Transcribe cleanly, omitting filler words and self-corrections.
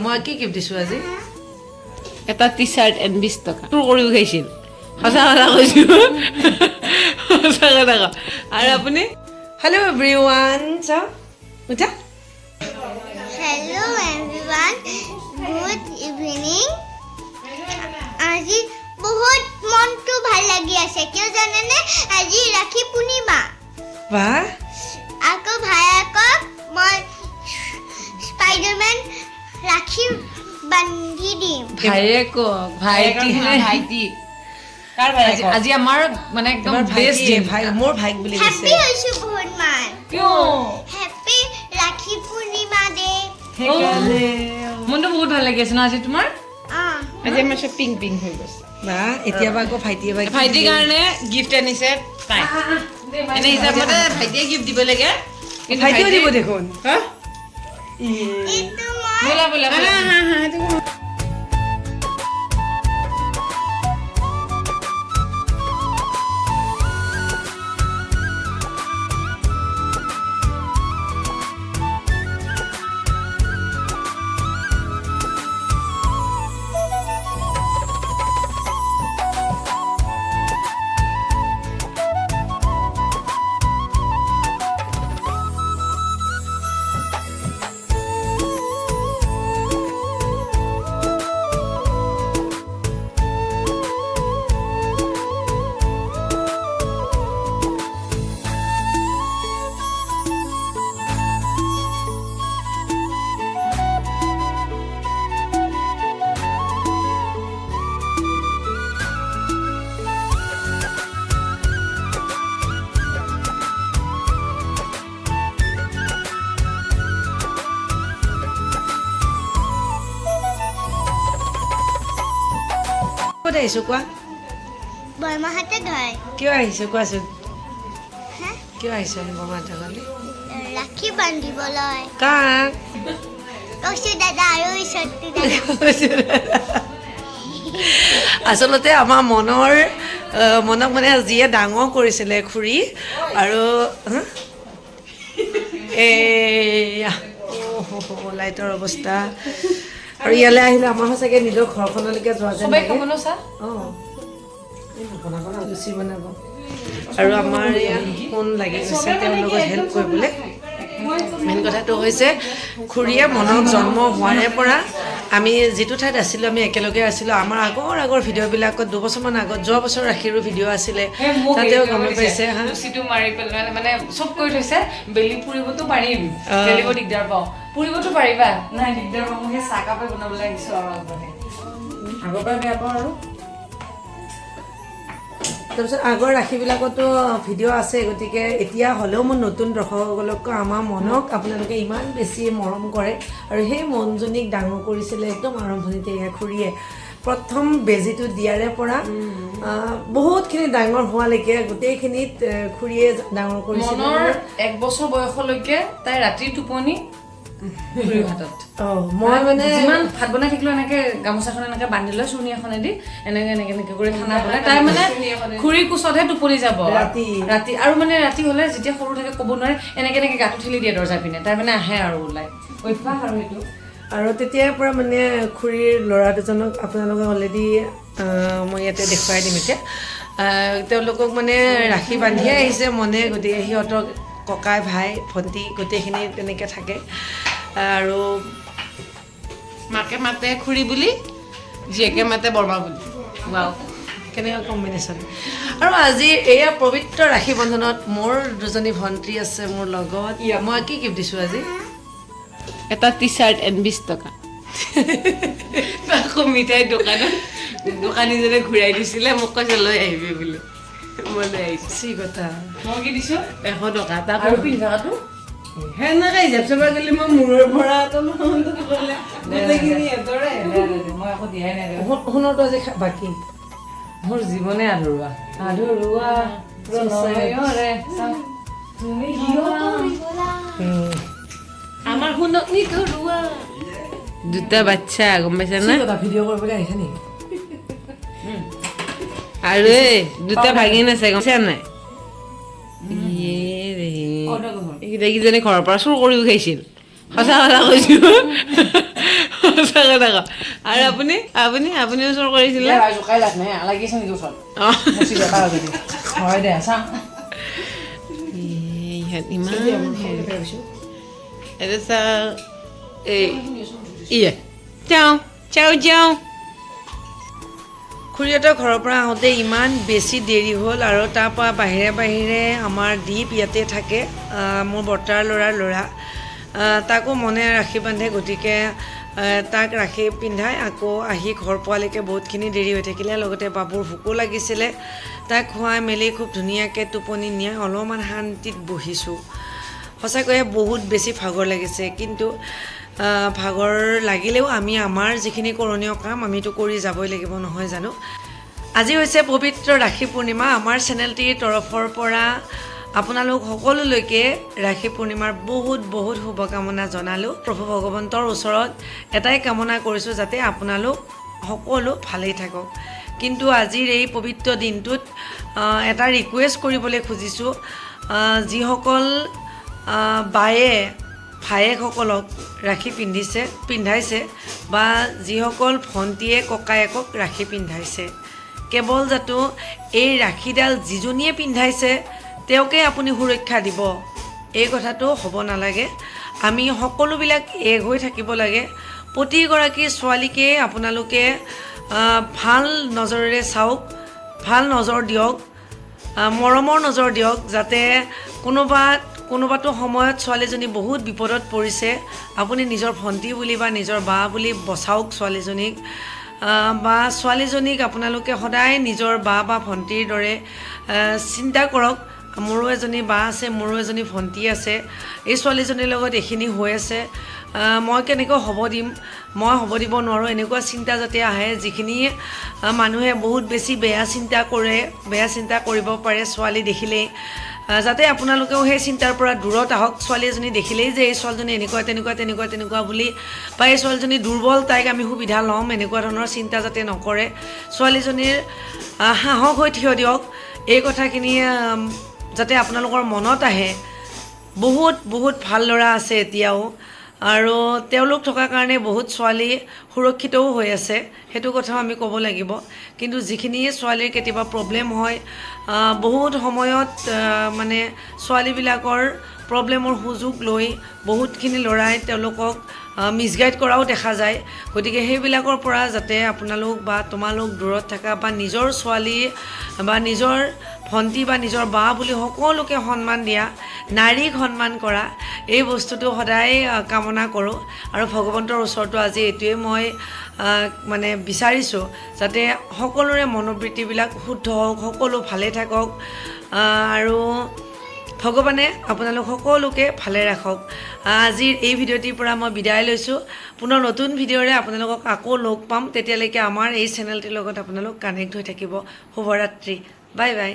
মই কি গিফ্ট দিছো আজি এটা টি-শাৰ্ট এণ্ড 20 টকা তোৰ কৰিও খাইছিল সঁচা কথা কৈছো সঁচা কথা ক আৰু আপুনি হেল্ল' এভৰিৱান চাও উঠা Hello everyone, good evening. আজি বহুত মনটো ভাল লাগি আছে কিয় জানেনে আজি ৰাখি পূৰ্ণিমা বাহ আকৌ ভাইকক মই স্পাইডাৰমেন ৰাখি বান্ধি দিম ভাইটি কাৰ ভাই আজি আমাৰ মানে একদম বেষ্ট দিন ভাই মোৰ ভাইক বুলি কৈছে হেপী হৈছো বহুত মান কিয় হেপী ৰাখি পূৰ্ণিমা ডে সেইকাৰণে মনটো বহুত ভাল লাগি আছে ন আজি তোমাৰ আ আজি আমাৰ চব পিং পিং হৈ গৈছে বাহ এতিয়া বা আকৌ ভাইটিয়ে বা ভাইটিৰ কাৰণে গিফ্ট আনিছে তাই এনে হিচাপতে ভাইটিয়ে গিফ্ট দিব লাগে কিন্তু ভাইটিও দিব দেখোন হা এইটো মই বলা বলা বলা ক'ত আহিছো কোৱা বৰমাহঁতে ঘৰ কিয় আহিছো কোৱাচোন হা কিয় আহিছো আমি বৰমাহঁতৰ ঘৰলৈ ৰাখি বান্ধিবলৈ কাক কৈছো দাদা আৰু ঈশ্বৰটো দাদা আচলতে আমাৰ মনক মানে যিয়ে ডাঙৰ কৰিছিলে খুৰী আৰু এয়া লাইটৰ অৱস্থা আৰু ইয়ালৈ আহিলে আমাৰ সঁচাকৈ নিজৰ ঘৰখনলৈকে যোৱা যেন লাগে অঁ লুচি বনাব আৰু আমাৰ এয়া ফোন লাগি গৈছে তেওঁৰ লগত হেল্প কৰিবলৈ মেইন কথাটো হৈছে খুৰীয়ে মনক জন্ম হোৱাৰে পৰা আমি যিটো ঠাইত আছিলোঁ আমি একেলগে আছিলোঁ আমাৰ আগৰ ভিডিঅ'বিলাকত দুবছৰমান আগত যোৱা বছৰ ৰাখিৰো ভিডিঅ' আছিলে তাতেও গমে পাইছে হা লুচিটো মাৰি পেলাই মানে চব কৰি থৈছে বেলি ফুৰিবতো পাৰিম বেলিব দিগদাৰ পাওঁ ফুৰিবতো পাৰিবা নাই দিগদাৰ পাওঁ মই সেই চাহ কাপে বনাবলৈ আহিছোঁ আৰু আগৰ পৰা বেয়া পাওঁ আৰু তাৰপিছত আগৰ ৰাখিবিলাকতো ভিডিঅ' আছে গতিকে এতিয়া হ'লেও মোৰ নতুন দৰ্শকসকলকো আমাৰ মনক আপোনালোকে ইমান বেছি মৰম কৰে আৰু সেই মনজনীক ডাঙৰ কৰিছিলে একদম আৰম্ভণিতে এয়া খুৰীয়ে প্ৰথম বেজীটো দিয়াৰে পৰা বহুতখিনি ডাঙৰ হোৱালৈকে গোটেইখিনিত খুৰীয়ে ডাঙৰ কৰিছিলে মনৰ 1 বছৰ বয়সলৈকে তাই ৰাতিৰ টোপনি খুৰীৰ হাতত মই মানে যিমান ভাত বনাই থাকিলেও এনেকে গামোচাখন এনেকে বান্ধি লৈ চুৰ্ণি এখনেদি এনেকে কৰি খানা বনাই তাই মানে খুৰীৰ কোচতহে টোপনি যাব ৰাতি আৰু মানে ৰাতি হ'লে যেতিয়া সৰু থাকে ক'ব নোৱাৰে এনেকে গাটো ঠেলি দিয়ে দৰ্জা পিনে তাই মানে আহে আৰু ওলাই অভ্যাস আৰু সেইটো আৰু তেতিয়াৰ পৰা মানে খুৰীৰ ল'ৰা দুজনক আপোনালোকে অলৰেডি মই ইয়াতে দেখুৱাই দিম এতিয়া তেওঁলোকক মানে ৰাখি বান্ধিয়ে আহিছে মনে গতিকে সিহঁতক ককাই ভাই ভণ্টি গোটেইখিনি তেনেকৈ থাকে আৰু মাকে মাতে খুৰী বুলি জীয়েকে মাতে বৰমা বুলি ৱাও কেনেকুৱা কম্বিনেশ্যন আৰু আজি এয়া পবিত্ৰ ৰাখি বন্ধনত মোৰ দুজনী ভণ্টি আছে মোৰ লগত মই কি গিফ্ট দিছোঁ আজি এটা টি-শাৰ্ট এণ্ড 20 টকা আকৌ মিঠাই দোকানীজনে ঘূৰাই দিছিলে মোক কৈছে লৈ আহিবি বুলি মই লৈ আহিছোঁ চি কথা মই কি দিছোঁ 100 টকা তাক আৰু পিন্ধাটো সেনেকৈ হিচাপ চাব গ'লে মই মূৰৰ পৰা মই আকৌ দিয়াই নাই সোণৰটো আজি বাকী মোৰ জীৱনে আধৰুৱা আমাৰ শুনক নি ধৰুৱা দুটা বাচ্চা গম পাইছা না ভিডিঅ' কৰিবলৈ আহিছে নেকি আৰু এই দুটা ভাগিন আছে গম পাইছা নাই এইকেইটাকেইজনী ঘৰৰ পৰা চুৰ কৰিও খাইছিল সঁচা কথা কৈছো আৰু আপুনি আপুনি আপুনি ওচৰ কৰিছিলে জোকাই লাভ নাই লাগিছে নেকি ওচৰত হয় দে চাওঁ ইমান এটা চা এই ইয়ে যাওঁ যাওঁ যাওঁ খুৰীহঁতৰ ঘৰৰ পৰা আহোঁতে ইমান বেছি দেৰি হ'ল আৰু তাৰপৰা বাহিৰে বাহিৰে আমাৰ দ্বীপ ইয়াতে থাকে মোৰ বৰ্তাৰ ল'ৰা তাকো মনে ৰাখি বান্ধে গতিকে তাক ৰাখি পিন্ধাই আকৌ আহি ঘৰ পোৱালৈকে বহুতখিনি দেৰি হৈ থাকিলে লগতে বাবুৰ ভোকো লাগিছিলে তাক খুৱাই মেলি খুব ধুনীয়াকৈ টোপনি নিয়াই অলপমান শান্তিত বহিছোঁ সঁচাকৈয়ে বহুত বেছি ভাগৰ লাগিছে কিন্তু ভাগৰ লাগিলেও আমি আমাৰ যিখিনি কৰণীয় কাম আমিতো কৰি যাবই লাগিব নহয় জানো আজি হৈছে পবিত্ৰ ৰাখী পূৰ্ণিমা আমাৰ চেনেলটিৰ তৰফৰ পৰা আপোনালোক সকলোলৈকে ৰাখী পূৰ্ণিমাৰ বহুত বহুত শুভকামনা জনালোঁ প্ৰভু ভগৱন্তৰ ওচৰত এটাই কামনা কৰিছোঁ যাতে আপোনালোক সকলো ভালেই থাকক কিন্তু আজিৰ এই পবিত্ৰ দিনটোত এটা ৰিকুৱেষ্ট কৰিবলৈ খুজিছোঁ যিসকল বায়ে ভায়েকসকলক ৰাখি পিন্ধাইছে বা যিসকল ভণ্টীয়ে ককায়েকক ৰাখি পিন্ধাইছে কেৱল যাতে এই ৰাখীডাল যিজনীয়ে পিন্ধাইছে তেওঁকে আপুনি সুৰক্ষা দিব এই কথাটো হ'ব নালাগে আমি সকলোবিলাক এক হৈ থাকিব লাগে প্ৰতিগৰাকী ছোৱালীকে আপোনালোকে ভাল নজৰেৰে চাওক ভাল নজৰ দিয়ক মৰমৰ নজৰ দিয়ক যাতে কোনোবাটো সময়ত ছোৱালীজনী বহুত বিপদত পৰিছে আপুনি নিজৰ ভণ্টি বুলি বা নিজৰ বা বুলি বচাওক ছোৱালীজনীক বা ছোৱালীজনীক আপোনালোকে সদায় নিজৰ বা ভণ্টিৰ দৰে চিন্তা কৰক মোৰো এজনী বা আছে মোৰো এজনী ভণ্টি আছে এই ছোৱালীজনীৰ লগত এইখিনি হৈ আছে মই কেনেকৈ হ'ব দিম মই হ'ব দিব নোৱাৰোঁ এনেকুৱা চিন্তা যাতে আহে যিখিনি মানুহে বহুত বেছি বেয়া চিন্তা কৰিব পাৰে ছোৱালী দেখিলেই যাতে আপোনালোকেও সেই চিন্তাৰ পৰা দূৰত আহক ছোৱালী এজনী দেখিলেই যে এই ছোৱালীজনী এনেকুৱা বুলি বা এই ছোৱালীজনী দুৰ্বল তাইক আমি সুবিধা ল'ম এনেকুৱা ধৰণৰ চিন্তা যাতে নকৰে ছোৱালীজনীৰ সাহস হৈ থিয় দিয়ক এই কথাখিনি যাতে আপোনালোকৰ মনত আহে বহুত বহুত ভাল ল'ৰা আছে এতিয়াও আৰু তেওঁলোক থকাৰ কাৰণে বহুত ছোৱালী সুৰক্ষিতও হৈ আছে সেইটো কথাও আমি ক'ব লাগিব কিন্তু যিখিনি ছোৱালীৰ কেতিয়াবা প্ৰব্লেম হয় বহুত সময়ত মানে ছোৱালীবিলাকৰ প্ৰব্লেমৰ সুযোগ লৈ বহুতখিনি ল'ৰাই তেওঁলোকক মিছগাইড কৰাও দেখা যায় গতিকে সেইবিলাকৰ পৰা যাতে আপোনালোক বা তোমালোক দূৰত থাকা বা নিজৰ ছোৱালী বা নিজৰ ভণ্টি বা নিজৰ বা বুলি সকলোকে সন্মান দিয়া নাৰীক সন্মান কৰা এই বস্তুটো সদায় কামনা কৰোঁ আৰু ভগৱন্তৰ ওচৰতো আজি এইটোৱে মই মানে বিচাৰিছোঁ যাতে সকলোৰে মনোবৃত্তিবিলাক শুদ্ধ হওক সকলো ভালে থাকক আৰু ভগৱানে আপোনালোক সকলোকে ভালে ৰাখক আজিৰ এই ভিডিঅ'টিৰ পৰা মই বিদায় লৈছোঁ পুনৰ নতুন ভিডিঅ'ৰে আপোনালোকক আকৌ লগ পাম তেতিয়ালৈকে আমাৰ এই চেনেলটিৰ লগত আপোনালোক কানেক্ট হৈ থাকিব শুভৰাত্ৰি বাই বাই